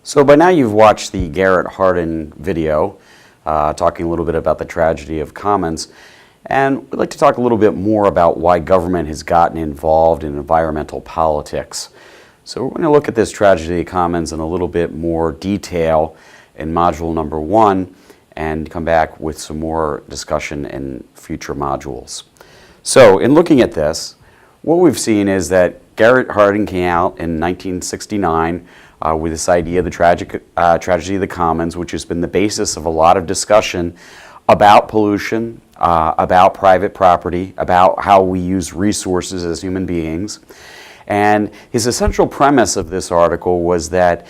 So by now you've watched the Garrett Hardin video talking a little bit about the tragedy of commons, and we'd like to talk a little bit more about why government has gotten involved in environmental politics. So we're going to look at this tragedy of commons in a little bit more detail in module number 1 and come back with some more discussion in future modules. So in looking at this, what we've seen is that Garrett Hardin came out in 1969 with this idea of the tragedy of the commons, which has been the basis of a lot of discussion about pollution, about private property, about how we use resources as human beings. And his essential premise of this article was that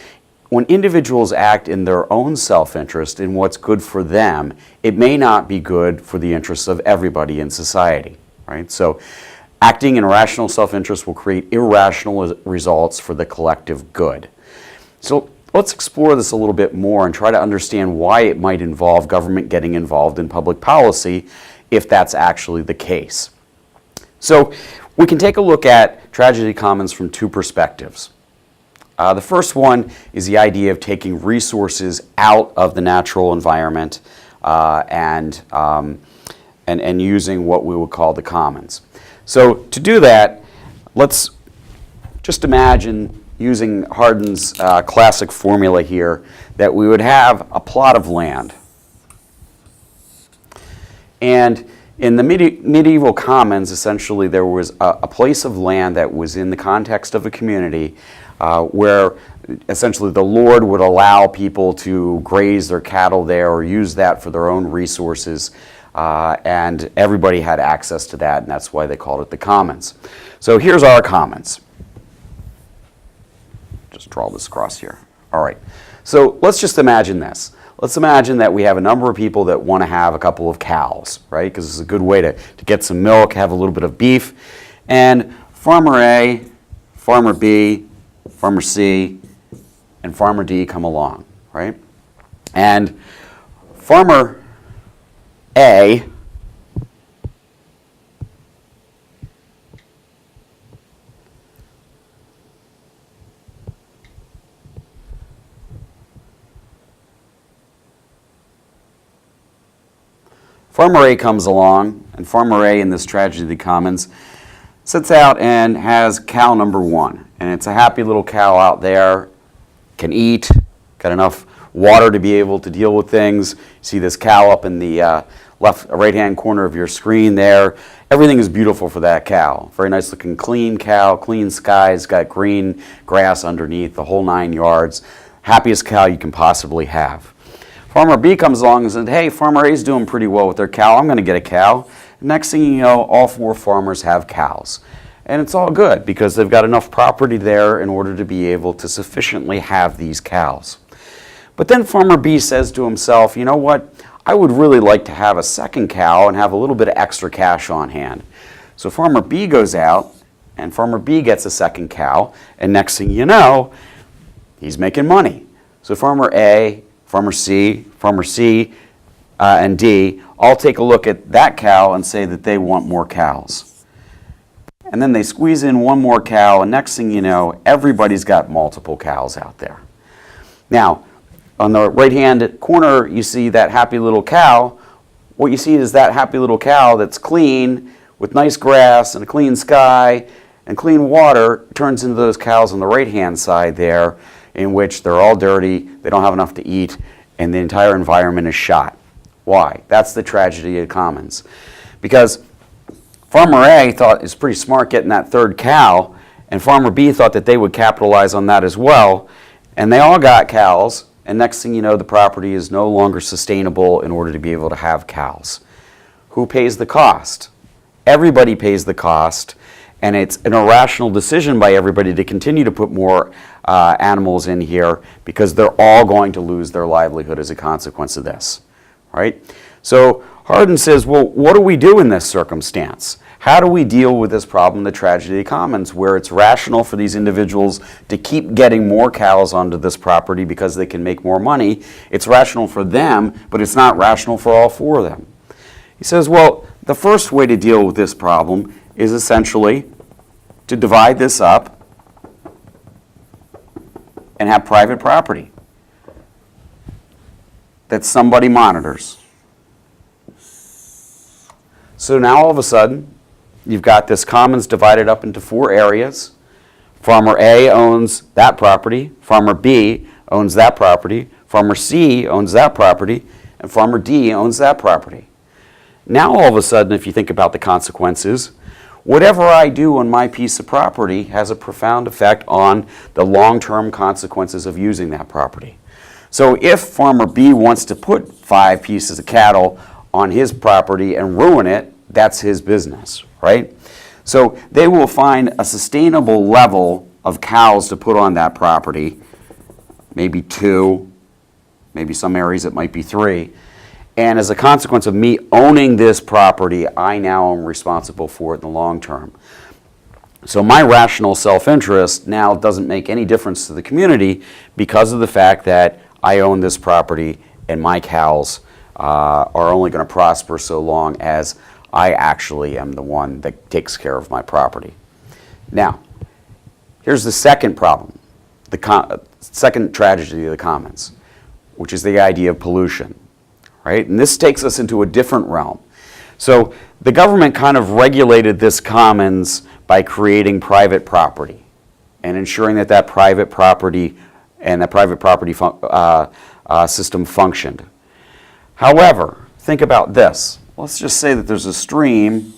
when individuals act in their own self-interest in what's good for them, it may not be good for the interests of everybody in society, right? So acting in rational self-interest will create irrational results for the collective good. So let's explore this a little bit more and try to understand why it might involve government getting involved in public policy if that's actually the case. So we can take a look at tragedy of commons from two perspectives. The first one is the idea of taking resources out of the natural environment and using what we would call the commons. So to do that, let's just imagine using Hardin's classic formula here that we would have a plot of land. And in the medieval commons, essentially there was a place of land that was in the context of a community where essentially the Lord would allow people to graze their cattle there or use that for their own resources, and everybody had access to that, and that's why they called it the commons. So here's our commons. Just draw this across here. All right. So let's just imagine this. Let's imagine that we have a number of people that want to have a couple of cows, right? Because it's a good way to get some milk, have a little bit of beef. And Farmer A, Farmer B, Farmer C, and Farmer D come along, right? And Farmer A Farmer A comes along, and Farmer A in this tragedy of the commons sits out and has cow number 1. And it's a happy little cow out there, can eat, got enough water to be able to deal with things. You see this cow up in the right-hand corner of your screen there. Everything is beautiful for that cow. Very nice looking clean cow, clean skies, got green grass underneath, the whole 9 yards. Happiest cow you can possibly have. Farmer B comes along and says, hey, Farmer A's doing pretty well with their cow. I'm going to get a cow. Next thing you know, all 4 farmers have cows. And it's all good because they've got enough property there in order to be able to sufficiently have these cows. But then Farmer B says to himself, you know what? I would really like to have a second cow and have a little bit of extra cash on hand. So Farmer B goes out and Farmer B gets a second cow. And next thing you know, he's making money. So Farmer A, Farmer C, and D all take a look at that cow and say that they want more cows. And then they squeeze in one more cow, and next thing you know, everybody's got multiple cows out there. Now, on the right-hand corner, you see that happy little cow. What you see is that happy little cow that's clean, with nice grass and a clean sky and clean water, turns into those cows on the right-hand side there, in which they're all dirty, they don't have enough to eat, and the entire environment is shot. Why? That's the tragedy of commons. Because Farmer A thought it's pretty smart getting that third cow, and Farmer B thought that they would capitalize on that as well, and they all got cows, and next thing you know, the property is no longer sustainable in order to be able to have cows. Who pays the cost? Everybody pays the cost, and it's an irrational decision by everybody to continue to put more animals in here because they're all going to lose their livelihood as a consequence of this, right? So Hardin says, well, what do we do in this circumstance? How do we deal with this problem, the tragedy of commons, where it's rational for these individuals to keep getting more cows onto this property because they can make more money? It's rational for them, but it's not rational for all 4 of them. He says, well, the first way to deal with this problem is essentially to divide this up and have private property. that somebody monitors. So now all of a sudden, you've got this commons divided up into 4 areas. Farmer A owns that property, Farmer B owns that property, Farmer C owns that property, and Farmer D owns that property. Now all of a sudden, if you think about the consequences, whatever I do on my piece of property has a profound effect on the long-term consequences of using that property. So if Farmer B wants to put 5 pieces of cattle on his property and ruin it, that's his business, right? So they will find a sustainable level of cows to put on that property, maybe 2, maybe some areas it might be 3. And as a consequence of me owning this property, I now am responsible for it in the long term. So my rational self-interest now doesn't make any difference to the community because of the fact that I own this property and my cows are only going to prosper so long as I actually am the one that takes care of my property. Now, here's the second problem, the second tragedy of the commons, which is the idea of pollution, right? And this takes us into a different realm. So the government kind of regulated this commons by creating private property and ensuring that that private property and that private property system functioned. However, think about this. Let's just say that there's a stream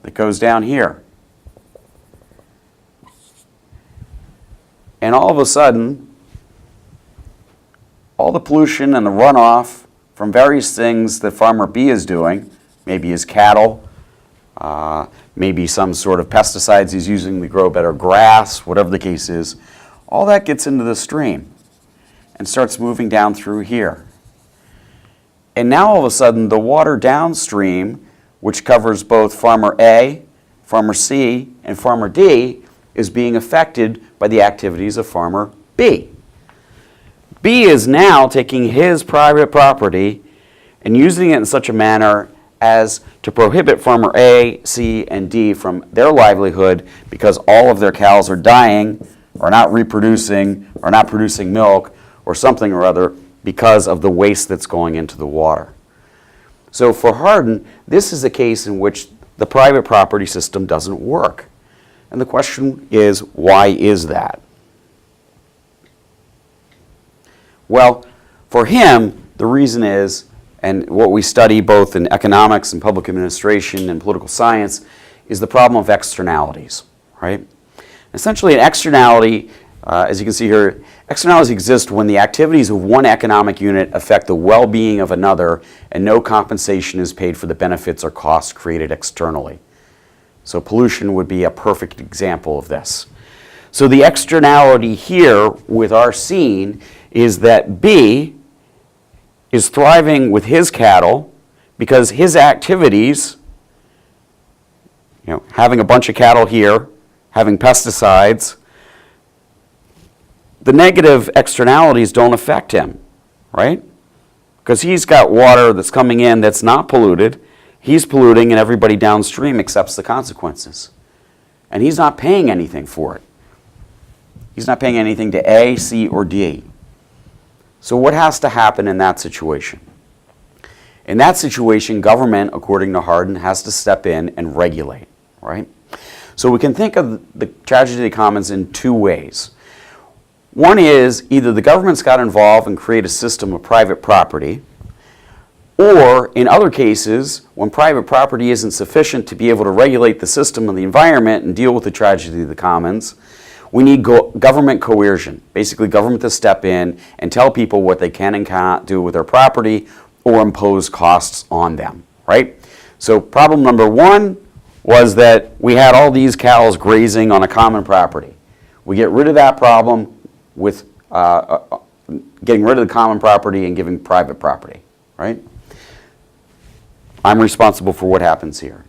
that goes down here. And all of a sudden, all the pollution and the runoff from various things that Farmer B is doing, maybe his cattle, maybe some sort of pesticides he's using to grow better grass, whatever the case is, all that gets into the stream and starts moving down through here. And now all of a sudden the water downstream, which covers both Farmer A, Farmer C, and Farmer D, is being affected by the activities of Farmer B. B is now taking his private property and using it in such a manner as to prohibit Farmer A, C, and D from their livelihood because all of their cows are dying or not reproducing or not producing milk or something or other because of the waste that's going into the water. So for Hardin, this is a case in which the private property system doesn't work. And the question is, why is that? Well, for him, the reason is, and what we study both in economics and public administration and political science, is the problem of externalities, right? Essentially, an externality, as you can see here, externalities exist when the activities of one economic unit affect the well-being of another and no compensation is paid for the benefits or costs created externally. So pollution would be a perfect example of this. So the externality here with our scene is that B is thriving with his cattle because his activities, having a bunch of cattle here, having pesticides, the negative externalities don't affect him, right? Because he's got water that's coming in that's not polluted. He's polluting and everybody downstream accepts the consequences. And he's not paying anything for it. He's not paying anything to A, C, or D. So what has to happen in that situation? In that situation, government, according to Hardin, has to step in and regulate, right? So we can think of the tragedy of the commons in 2 ways. One is either the government's got involved and create a system of private property, or in other cases, when private property isn't sufficient to be able to regulate the system and the environment and deal with the tragedy of the commons, we need government coercion, basically government to step in and tell people what they can and cannot do with their property or impose costs on them, right? So problem number 1 was that we had all these cows grazing on a common property. We get rid of that problem with getting rid of the common property and giving private property, right? I'm responsible for what happens here.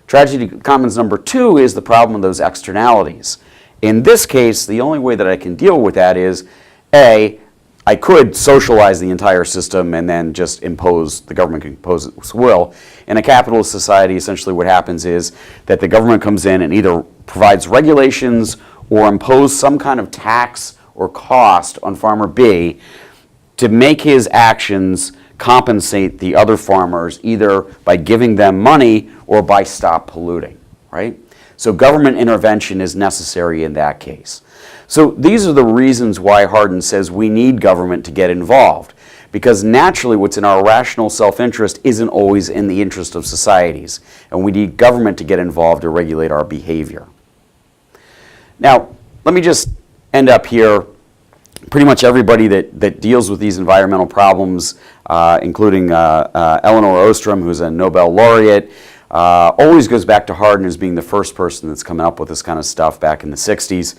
Tragedy commons number 2 is the problem of those externalities. In this case, the only way that I can deal with that is, A, I could socialize the entire system and then just the government can impose its will. In a capitalist society, essentially what happens is that the government comes in and either provides regulations or impose some kind of tax or cost on farmer B to make his actions compensate the other farmers either by giving them money or by stop polluting, right? So government intervention is necessary in that case. So these are the reasons why Hardin says we need government to get involved, because naturally what's in our rational self-interest isn't always in the interest of societies, and we need government to get involved to regulate our behavior. Now, let me just end up here. Pretty much everybody that deals with these environmental problems, including Elinor Ostrom, who's a Nobel laureate, always goes back to Hardin as being the first person that's coming up with this kind of stuff back in the 60s.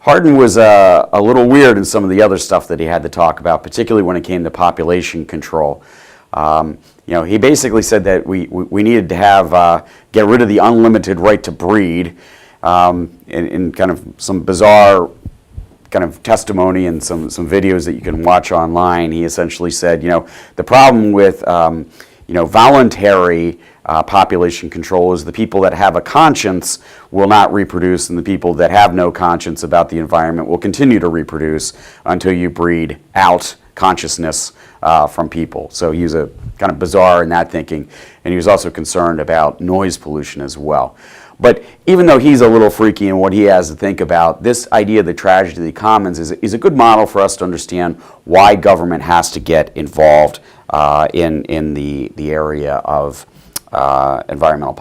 Hardin was a little weird in some of the other stuff that he had to talk about, particularly when it came to population control. He basically said that we needed to have get rid of the unlimited right to breed, in kind of some bizarre kind of testimony and some videos that you can watch online. He essentially said, the problem with voluntary population control is the people that have a conscience will not reproduce, and the people that have no conscience about the environment will continue to reproduce until you breed out consciousness from people. So he was a kind of bizarre in that thinking, and he was also concerned about noise pollution as well. But even though he's a little freaky in what he has to think about, this idea of the tragedy of the commons is a good model for us to understand why government has to get involved in the area of environmental